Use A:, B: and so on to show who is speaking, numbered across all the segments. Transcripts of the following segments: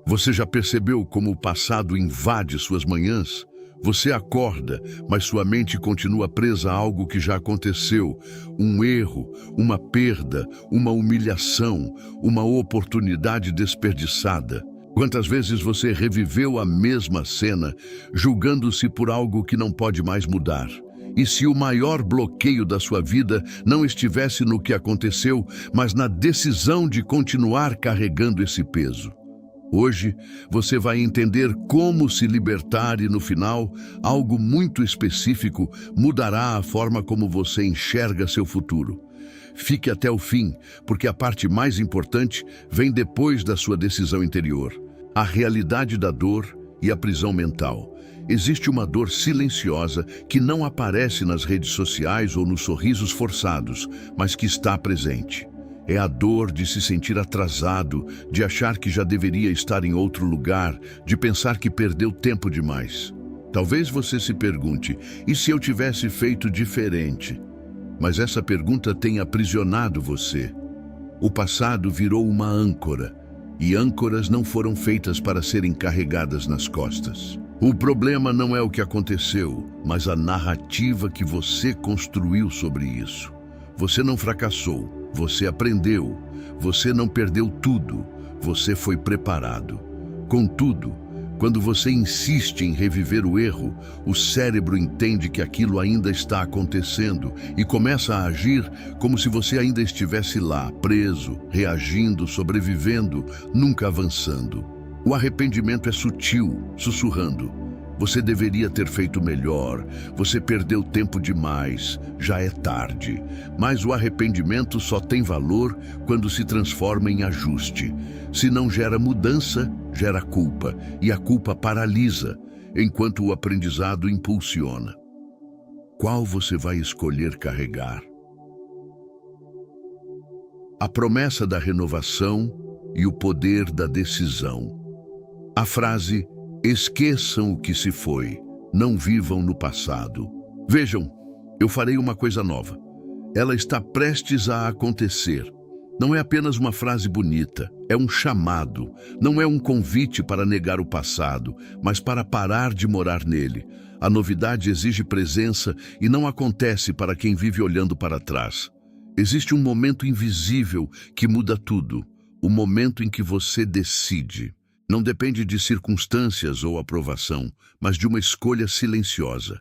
A: Você já percebeu como o passado invade suas manhãs? Você acorda, mas sua mente continua presa a algo que já aconteceu. Um erro, uma perda, uma humilhação, uma oportunidade desperdiçada. Quantas vezes você reviveu a mesma cena, julgando-se por algo que não pode mais mudar? E se o maior bloqueio da sua vida não estivesse no que aconteceu, mas na decisão de continuar carregando esse peso? Hoje, você vai entender como se libertar e, no final, algo muito específico mudará a forma como você enxerga seu futuro. Fique até o fim, porque a parte mais importante vem depois da sua decisão interior. A realidade da dor e a prisão mental. Existe uma dor silenciosa que não aparece nas redes sociais ou nos sorrisos forçados, mas que está presente. É a dor de se sentir atrasado, de achar que já deveria estar em outro lugar, de pensar que perdeu tempo demais. Talvez você se pergunte, e se eu tivesse feito diferente? Mas essa pergunta tem aprisionado você. O passado virou uma âncora, e âncoras não foram feitas para serem carregadas nas costas. O problema não é o que aconteceu, mas a narrativa que você construiu sobre isso. Você não fracassou, você aprendeu, você não perdeu tudo, você foi preparado. Contudo, quando você insiste em reviver o erro, o cérebro entende que aquilo ainda está acontecendo e começa a agir como se você ainda estivesse lá, preso, reagindo, sobrevivendo, nunca avançando. O arrependimento é sutil, sussurrando: você deveria ter feito melhor, você perdeu tempo demais, já é tarde. Mas o arrependimento só tem valor quando se transforma em ajuste. Se não gera mudança, gera culpa, e a culpa paralisa, enquanto o aprendizado impulsiona. Qual você vai escolher carregar? A promessa da renovação e o poder da decisão. A frase: esqueçam o que se foi, não vivam no passado. Vejam, eu farei uma coisa nova. Ela está prestes a acontecer. Não é apenas uma frase bonita, é um chamado. Não é um convite para negar o passado, mas para parar de morar nele. A novidade exige presença e não acontece para quem vive olhando para trás. Existe um momento invisível que muda tudo, o momento em que você decide. Não depende de circunstâncias ou aprovação, mas de uma escolha silenciosa.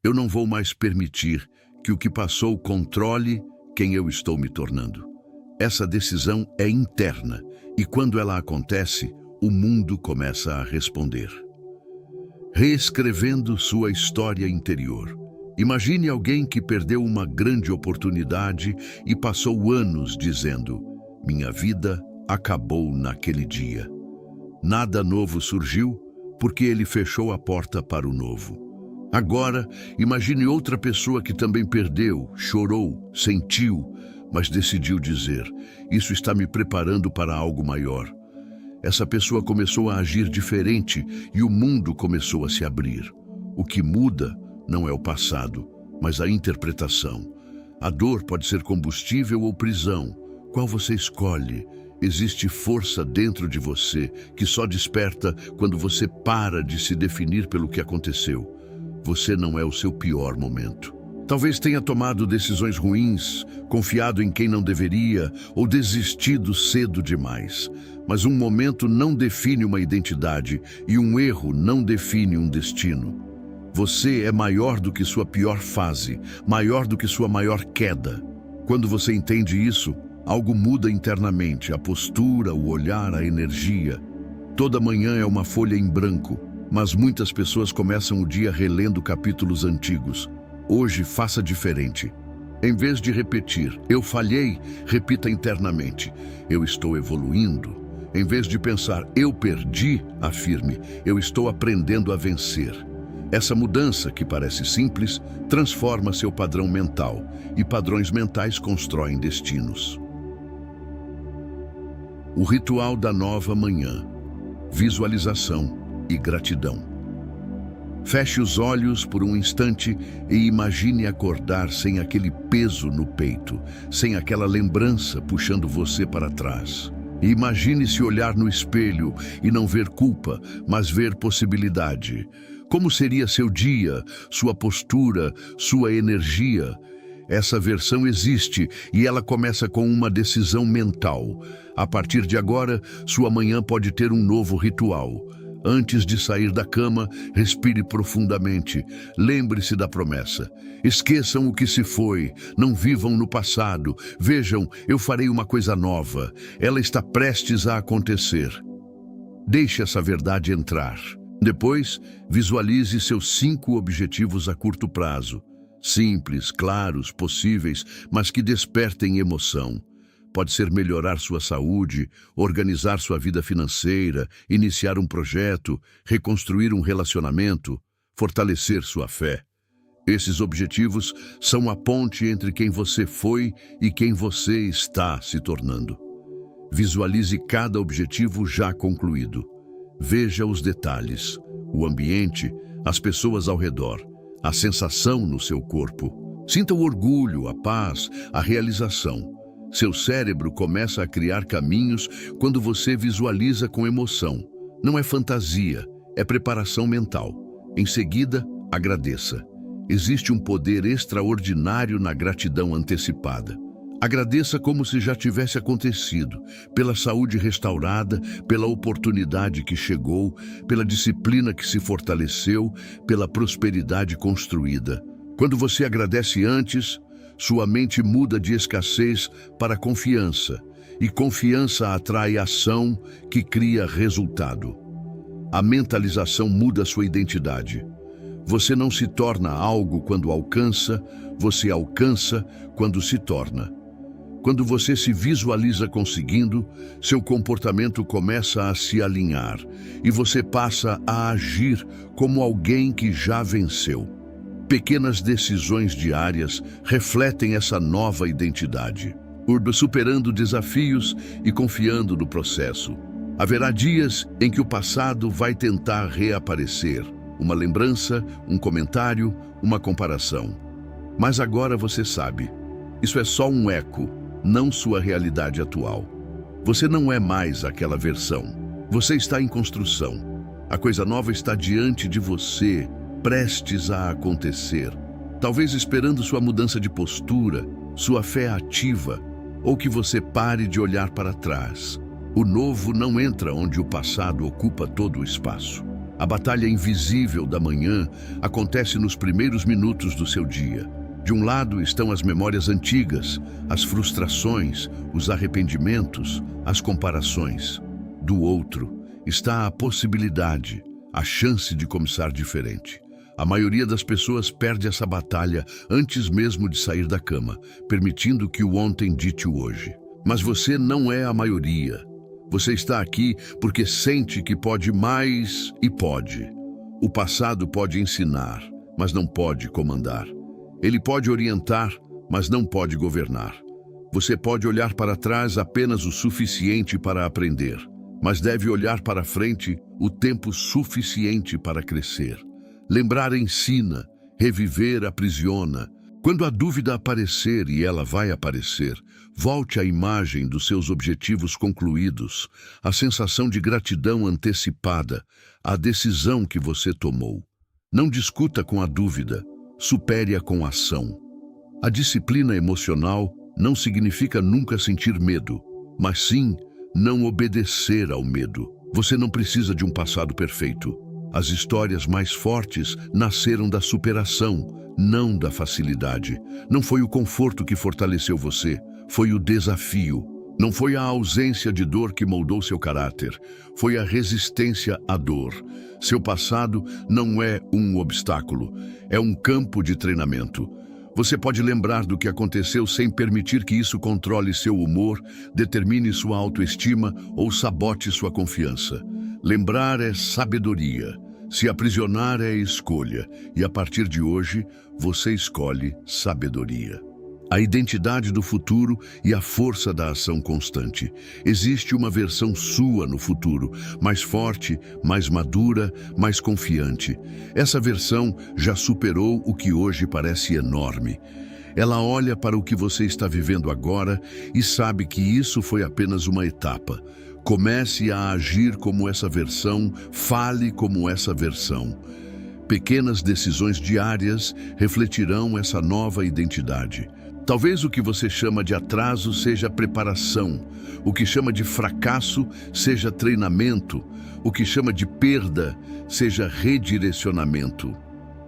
A: Eu não vou mais permitir que o que passou controle quem eu estou me tornando. Essa decisão é interna, e quando ela acontece, o mundo começa a responder. Reescrevendo sua história interior. Imagine alguém que perdeu uma grande oportunidade e passou anos dizendo: minha vida acabou naquele dia. Nada novo surgiu porque ele fechou a porta para o novo. Agora, imagine outra pessoa que também perdeu, chorou, sentiu, mas decidiu dizer: isso está me preparando para algo maior. Essa pessoa começou a agir diferente e o mundo começou a se abrir. O que muda não é o passado, mas a interpretação. A dor pode ser combustível ou prisão. Qual você escolhe? Existe força dentro de você que só desperta quando você para de se definir pelo que aconteceu. Você não é o seu pior momento. Talvez tenha tomado decisões ruins, confiado em quem não deveria ou desistido cedo demais. Mas um momento não define uma identidade e um erro não define um destino. Você é maior do que sua pior fase, maior do que sua maior queda. Quando você entende isso, algo muda internamente, a postura, o olhar, a energia. Toda manhã é uma folha em branco, mas muitas pessoas começam o dia relendo capítulos antigos. Hoje, faça diferente. Em vez de repetir, eu falhei, repita internamente: eu estou evoluindo. Em vez de pensar, eu perdi, afirme: eu estou aprendendo a vencer. Essa mudança, que parece simples, transforma seu padrão mental, e padrões mentais constroem destinos. O ritual da nova manhã. Visualização e gratidão. Feche os olhos por um instante e imagine acordar sem aquele peso no peito, sem aquela lembrança puxando você para trás. E imagine se olhar no espelho e não ver culpa, mas ver possibilidade. Como seria seu dia, sua postura, sua energia? Essa versão existe e ela começa com uma decisão mental. A partir de agora, sua manhã pode ter um novo ritual. Antes de sair da cama, respire profundamente. Lembre-se da promessa. Esqueçam o que se foi. Não vivam no passado. Vejam, eu farei uma coisa nova. Ela está prestes a acontecer. Deixe essa verdade entrar. Depois, visualize seus 5 objetivos a curto prazo. Simples, claros, possíveis, mas que despertem emoção. Pode ser melhorar sua saúde, organizar sua vida financeira, iniciar um projeto, reconstruir um relacionamento, fortalecer sua fé. Esses objetivos são a ponte entre quem você foi e quem você está se tornando. Visualize cada objetivo já concluído. Veja os detalhes, o ambiente, as pessoas ao redor, a sensação no seu corpo. Sinta o orgulho, a paz, a realização. Seu cérebro começa a criar caminhos quando você visualiza com emoção. Não é fantasia, é preparação mental. Em seguida, agradeça. Existe um poder extraordinário na gratidão antecipada. Agradeça como se já tivesse acontecido, pela saúde restaurada, pela oportunidade que chegou, pela disciplina que se fortaleceu, pela prosperidade construída. Quando você agradece antes, sua mente muda de escassez para confiança, e confiança atrai ação que cria resultado. A mentalização muda sua identidade. Você não se torna algo quando alcança, você alcança quando se torna. Quando você se visualiza conseguindo, seu comportamento começa a se alinhar e você passa a agir como alguém que já venceu. Pequenas decisões diárias refletem essa nova identidade, superando desafios e confiando no processo. Haverá dias em que o passado vai tentar reaparecer, uma lembrança, um comentário, uma comparação. Mas agora você sabe, isso é só um eco, não sua realidade atual. Você não é mais aquela versão. Você está em construção. A coisa nova está diante de você, prestes a acontecer. Talvez esperando sua mudança de postura, sua fé ativa, ou que você pare de olhar para trás. O novo não entra onde o passado ocupa todo o espaço. A batalha invisível da manhã acontece nos primeiros minutos do seu dia. De um lado estão as memórias antigas, as frustrações, os arrependimentos, as comparações. Do outro está a possibilidade, a chance de começar diferente. A maioria das pessoas perde essa batalha antes mesmo de sair da cama, permitindo que o ontem dite o hoje. Mas você não é a maioria. Você está aqui porque sente que pode mais e pode. O passado pode ensinar, mas não pode comandar. Ele pode orientar, mas não pode governar. Você pode olhar para trás apenas o suficiente para aprender, mas deve olhar para frente o tempo suficiente para crescer. Lembrar ensina, reviver aprisiona. Quando a dúvida aparecer, e ela vai aparecer, volte à imagem dos seus objetivos concluídos, a sensação de gratidão antecipada, a decisão que você tomou. Não discuta com a dúvida, supere-a com ação. A disciplina emocional não significa nunca sentir medo, mas sim não obedecer ao medo. Você não precisa de um passado perfeito. As histórias mais fortes nasceram da superação, não da facilidade. Não foi o conforto que fortaleceu você, foi o desafio. Não foi a ausência de dor que moldou seu caráter, foi a resistência à dor. Seu passado não é um obstáculo, é um campo de treinamento. Você pode lembrar do que aconteceu sem permitir que isso controle seu humor, determine sua autoestima ou sabote sua confiança. Lembrar é sabedoria, se aprisionar é escolha, e a partir de hoje, você escolhe sabedoria. A identidade do futuro e a força da ação constante. Existe uma versão sua no futuro, mais forte, mais madura, mais confiante. Essa versão já superou o que hoje parece enorme. Ela olha para o que você está vivendo agora e sabe que isso foi apenas uma etapa. Comece a agir como essa versão, fale como essa versão. Pequenas decisões diárias refletirão essa nova identidade. Talvez o que você chama de atraso seja preparação, o que chama de fracasso seja treinamento, o que chama de perda seja redirecionamento.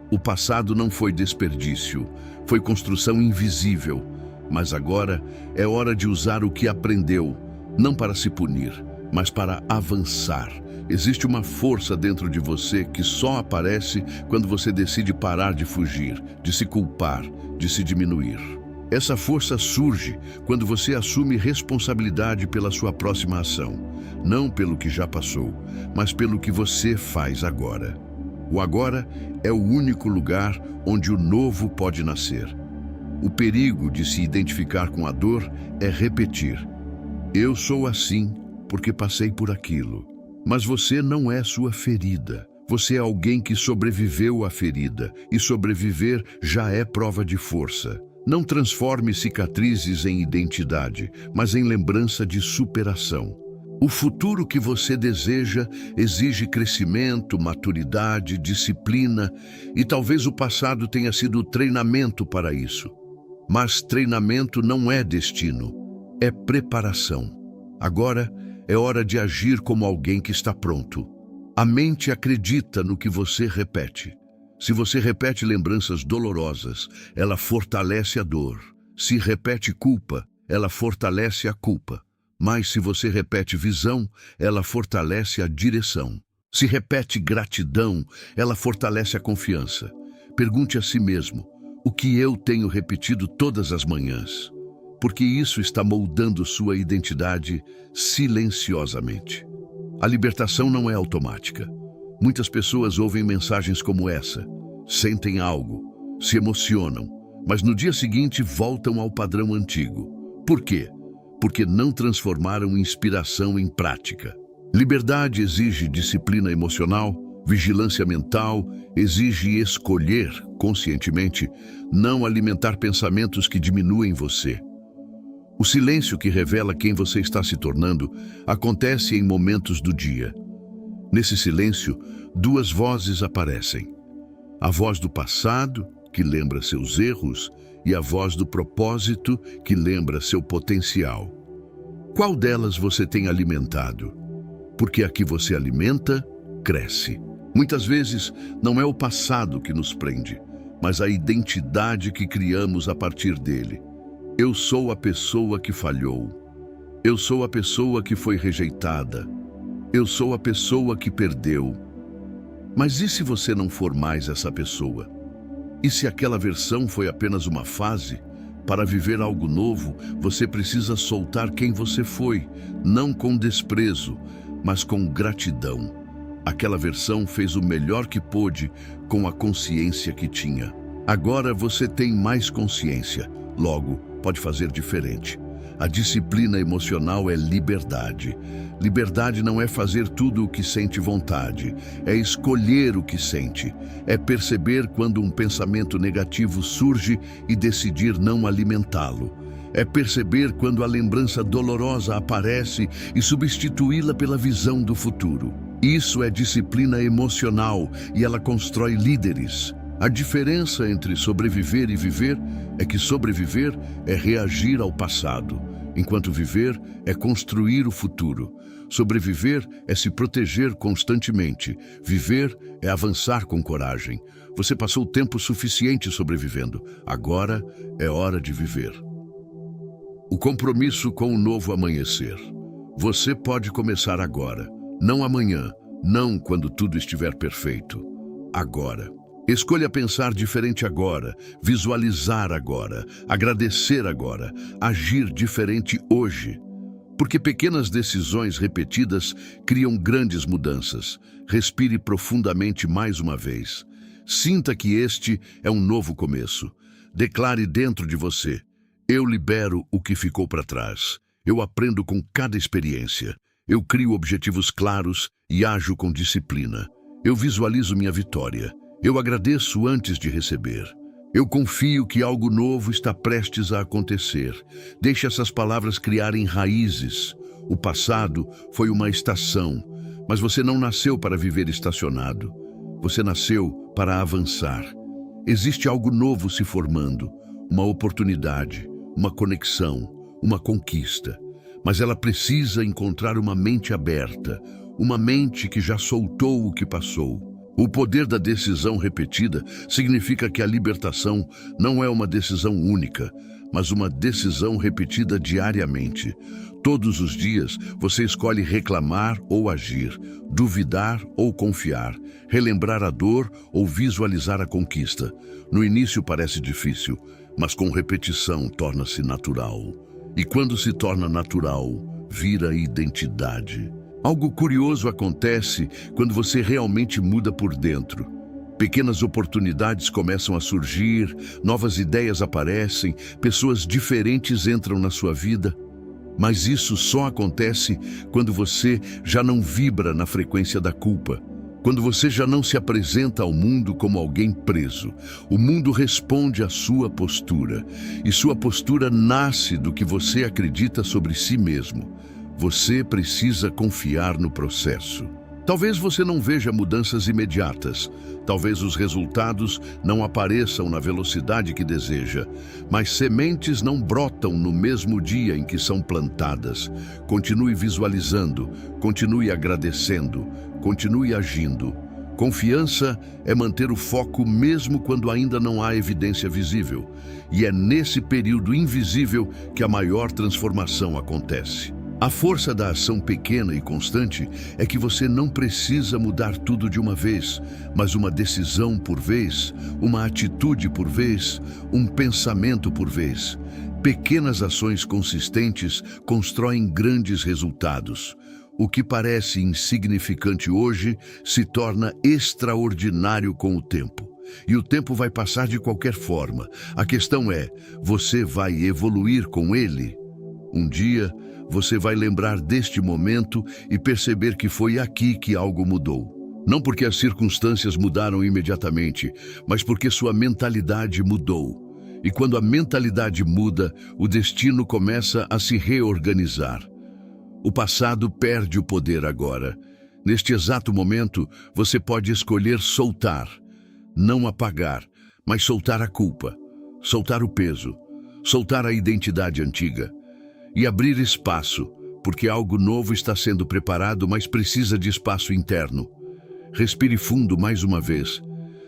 A: O passado não foi desperdício, foi construção invisível, mas agora é hora de usar o que aprendeu, não para se punir, mas para avançar. Existe uma força dentro de você que só aparece quando você decide parar de fugir, de se culpar, de se diminuir. Essa força surge quando você assume responsabilidade pela sua próxima ação, não pelo que já passou, mas pelo que você faz agora. O agora é o único lugar onde o novo pode nascer. O perigo de se identificar com a dor é repetir: eu sou assim porque passei por aquilo. Mas você não é sua ferida. Você é alguém que sobreviveu à ferida, e sobreviver já é prova de força. Não transforme cicatrizes em identidade, mas em lembrança de superação. O futuro que você deseja exige crescimento, maturidade, disciplina, e talvez o passado tenha sido treinamento para isso. Mas treinamento não é destino, é preparação. Agora é hora de agir como alguém que está pronto. A mente acredita no que você repete. Se você repete lembranças dolorosas, ela fortalece a dor. Se repete culpa, ela fortalece a culpa. Mas se você repete visão, ela fortalece a direção. Se repete gratidão, ela fortalece a confiança. Pergunte a si mesmo: o que eu tenho repetido todas as manhãs? Porque isso está moldando sua identidade silenciosamente. A libertação não é automática. Muitas pessoas ouvem mensagens como essa, sentem algo, se emocionam, mas no dia seguinte voltam ao padrão antigo. Por quê? Porque não transformaram inspiração em prática. Liberdade exige disciplina emocional, vigilância mental, exige escolher conscientemente, não alimentar pensamentos que diminuem você. O silêncio que revela quem você está se tornando acontece em momentos do dia. Nesse silêncio, duas vozes aparecem. A voz do passado, que lembra seus erros, e a voz do propósito, que lembra seu potencial. Qual delas você tem alimentado? Porque a que você alimenta, cresce. Muitas vezes, não é o passado que nos prende, mas a identidade que criamos a partir dele. Eu sou a pessoa que falhou. Eu sou a pessoa que foi rejeitada. Eu sou a pessoa que perdeu. Mas e se você não for mais essa pessoa? E se aquela versão foi apenas uma fase? Para viver algo novo, você precisa soltar quem você foi, não com desprezo, mas com gratidão. Aquela versão fez o melhor que pôde com a consciência que tinha. Agora você tem mais consciência, logo pode fazer diferente. A disciplina emocional é liberdade. Liberdade não é fazer tudo o que sente vontade, é escolher o que sente, é perceber quando um pensamento negativo surge e decidir não alimentá-lo. É perceber quando a lembrança dolorosa aparece e substituí-la pela visão do futuro. Isso é disciplina emocional e ela constrói líderes. A diferença entre sobreviver e viver é que sobreviver é reagir ao passado, enquanto viver é construir o futuro. Sobreviver é se proteger constantemente. Viver é avançar com coragem. Você passou tempo suficiente sobrevivendo. Agora é hora de viver. O compromisso com o novo amanhecer. Você pode começar agora, não amanhã, não quando tudo estiver perfeito. Agora. Escolha pensar diferente agora, visualizar agora, agradecer agora, agir diferente hoje. Porque pequenas decisões repetidas criam grandes mudanças. Respire profundamente mais uma vez. Sinta que este é um novo começo. Declare dentro de você: eu libero o que ficou para trás. Eu aprendo com cada experiência. Eu crio objetivos claros e ajo com disciplina. Eu visualizo minha vitória. Eu agradeço antes de receber. Eu confio que algo novo está prestes a acontecer. Deixe essas palavras criarem raízes. O passado foi uma estação, mas você não nasceu para viver estacionado. Você nasceu para avançar. Existe algo novo se formando, uma oportunidade, uma conexão, uma conquista. Mas ela precisa encontrar uma mente aberta, uma mente que já soltou o que passou. O poder da decisão repetida significa que a libertação não é uma decisão única, mas uma decisão repetida diariamente. Todos os dias você escolhe reclamar ou agir, duvidar ou confiar, relembrar a dor ou visualizar a conquista. No início parece difícil, mas com repetição torna-se natural. E quando se torna natural, vira identidade. Algo curioso acontece quando você realmente muda por dentro. Pequenas oportunidades começam a surgir, novas ideias aparecem, pessoas diferentes entram na sua vida. Mas isso só acontece quando você já não vibra na frequência da culpa. Quando você já não se apresenta ao mundo como alguém preso. O mundo responde à sua postura. E sua postura nasce do que você acredita sobre si mesmo. Você precisa confiar no processo. Talvez você não veja mudanças imediatas. Talvez os resultados não apareçam na velocidade que deseja. Mas sementes não brotam no mesmo dia em que são plantadas. Continue visualizando, continue agradecendo, continue agindo. Confiança é manter o foco mesmo quando ainda não há evidência visível. E é nesse período invisível que a maior transformação acontece. A força da ação pequena e constante é que você não precisa mudar tudo de uma vez, mas uma decisão por vez, uma atitude por vez, um pensamento por vez. Pequenas ações consistentes constroem grandes resultados. O que parece insignificante hoje se torna extraordinário com o tempo. E o tempo vai passar de qualquer forma. A questão é, você vai evoluir com ele? Um dia, você vai lembrar deste momento e perceber que foi aqui que algo mudou. Não porque as circunstâncias mudaram imediatamente, mas porque sua mentalidade mudou. E quando a mentalidade muda, o destino começa a se reorganizar. O passado perde o poder agora. Neste exato momento, você pode escolher soltar, não apagar, mas soltar a culpa, soltar o peso, soltar a identidade antiga. E abrir espaço, porque algo novo está sendo preparado, mas precisa de espaço interno. Respire fundo mais uma vez.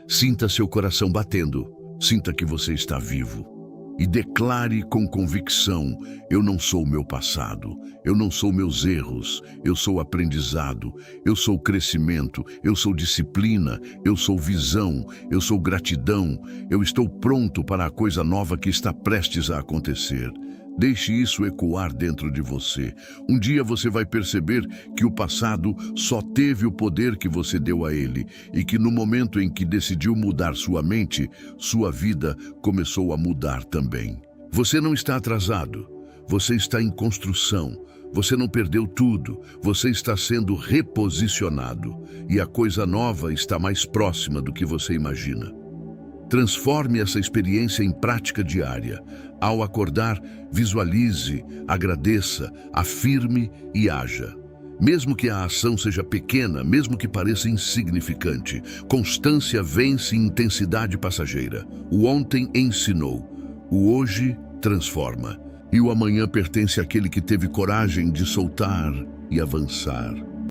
A: Sinta seu coração batendo. Sinta que você está vivo. E declare com convicção: eu não sou meu passado, eu não sou meus erros, eu sou aprendizado, eu sou crescimento, eu sou disciplina, eu sou visão, eu sou gratidão, eu estou pronto para a coisa nova que está prestes a acontecer. Deixe isso ecoar dentro de você. Um dia você vai perceber que o passado só teve o poder que você deu a ele e que no momento em que decidiu mudar sua mente, sua vida começou a mudar também. Você não está atrasado. Você está em construção. Você não perdeu tudo. Você está sendo reposicionado. E a coisa nova está mais próxima do que você imagina. Transforme essa experiência em prática diária. Ao acordar, visualize, agradeça, afirme e haja. Mesmo que a ação seja pequena, mesmo que pareça insignificante, constância vence intensidade passageira. O ontem ensinou, o hoje transforma. E o amanhã pertence àquele que teve coragem de soltar e avançar.